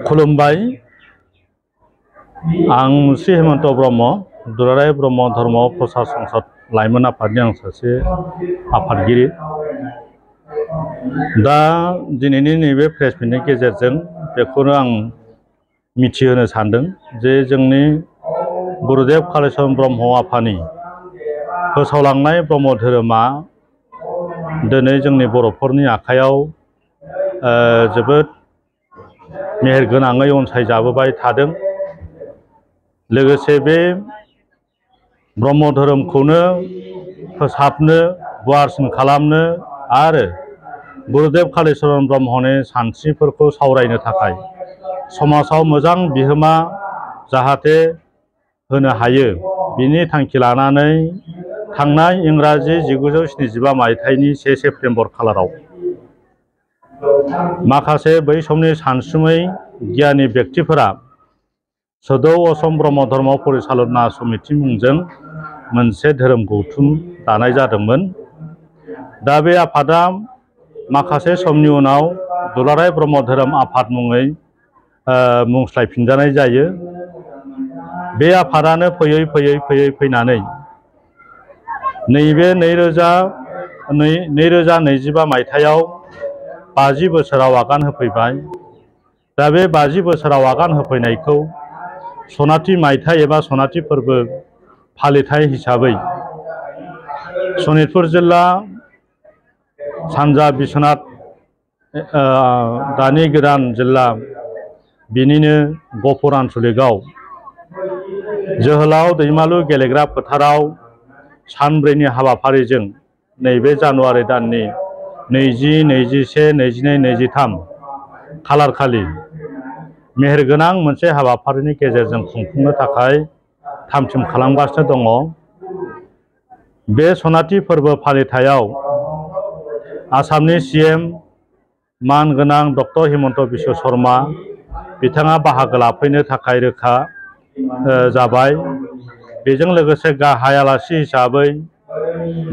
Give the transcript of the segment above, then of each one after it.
खुलुमबाय। आं श्री हेमंत ब्रह्म, दुलाराय ब्रह्म धर्म प्रसार संसद लाइमोन आफादनि आं सासे आफादगिरि। दा दिनैनि नैबे प्रेस मिटनि गेजेरजों बेखौनो आं मिथिहोनो सानदों जे जोंनि गुरुदेव कालिचरण ब्रह्म आफानि फोसावलांनाय ब्रह्म धोरोमा दिनै जोंनि बर'फोरनि आखायाव जोबोद मेहेरगोनाङै अनसायजाबोबाय थादों। लोगोसे बे ब्रह्म धोरोमखौनो फोसाबनो, गुवारसिन खालामनो आरो गुरुदेव कालिचरण ब्रह्मनि सानस्रिफोरखौ सावरायनो थाखाय समाजाव मोजां बिहोमा जाहाथे होनो हायो, बिनि थांखि लानानै थांनाय इंराजि 1975 मायथाइनि 1 सेप्तेम्बर खालाराव माखासे बै समनि सानसुमै गियानि व्यक्तिफोरा सदौ असम ब्रह्म धर्म परिचालना समिति मुंजों मोनसे धोरोम गौथुम दानाय जादोंमोन। दा बे आफादा माखासे समनि उनाव दुलाराय ब्रह्म धोरोम आफाद मुङै मुंस्लायफिनजानाय जायो। बे आफादानो फैयै फैनानै नैबे 2025 मायथाइयाव 50 बोसोराव आगान होफैबाय। दा बे 50 बोसोराव आगान होफैनायखौ सनाथि मायथाइ एबा सनाथि फोरबो फालिथाय हिसाबै सनितपुर जिल्ला सानजा बिश्वनाथ दानि गोदान जिल्ला बिनिनो गहपुर आन्चलिकआव जोहोलाव दैमालु गेलेग्रा फोथाराव सानब्रैनि हाबाफारिजों नैबे जानुवारि दाननि 20, 21, 22, 23 खालार खालि मेहेरगोनां मोनसे हाबाफारिनि गेजेरजों खुंफुंनो थाखाय थामथिम खालामगासिनो दङ। बे सनाथि फोरबो फालिथायाव आसामनि CM मानगोनां डक्टर हिमन्त बिश्व शर्मा बिथाङा बाहागो लाफैनो थाखाय रोखा जाबाय। बेजों लोगोसे गाहाय आलासि हिसाबै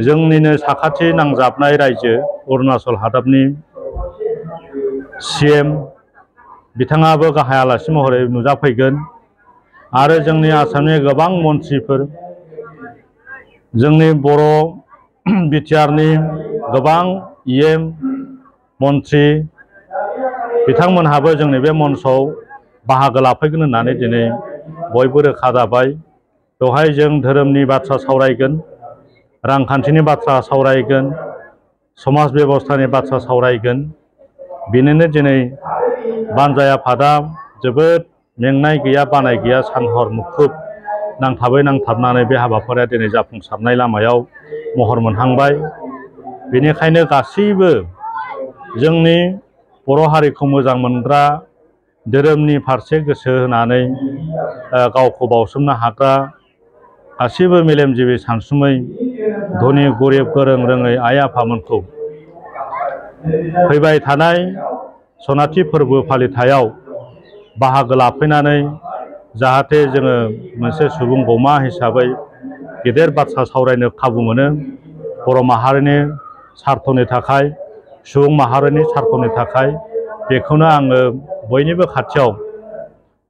जोंनिनो साखाथि नांजाबनाय रायजो अरुणाचल हादाबनि CM बिथाङाबो गाहाय आलासि महरै नुजाफैगोन आरो जोंनि आसामनि गोबां मन्थ्रिफोर, जोंनि बर' बिटिआरनि गोबां EM मन्थ्रि बिथांमोनहाबो जोंनि बे मन्चआव बाहागो लाफैगोन होननानै दिनै बयबो रोखा जाबाय। बेवहाय जों धोरोमनि बाथ्रा सावरायगोन, रांखान्थिनि बाथ्रा सावरायगोन, समाज बेबस्थानि बाथ्रा सावरायगोन। बेनिनो दिनै बानजाय आफादा जोबोद मेंनाय गैया, बानाय गैया, सानहर मुखुब नांथाबनानै बे हाबाफारिया दिनै जाफुंसारनाय लामायाव महर मोनहांबाय। बेनिखायनो गासैबो जोंनि बर' हारिखौ मोजां मोनग्रा, धोरोमनि फारसे गोसो होनानै गावखौ बावसोमनो हाग्रा गासैबो मेलेमजिबि सानसुमै धनि गरिब गोरों रोङै आइ आफामोनखौ फैबाय थानाय सनाथि फोरबो फालिथायाव बाहागो लाफैनानै जाहाथे जोङो मोनसे सुबुं गौमा हिसाबै गेदेर बाथ्रा सावरायनो खाबु मोनो। बर' माहारिनि सार्थनि थाखाय, सुबुं माहारिनि सार्थनि थाखाय, बेखौनो आङो बयनिबो खाथियाव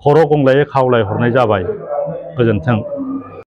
खर' गंग्लायै खावलायहरनाय जाबाय। गोजोन्थों।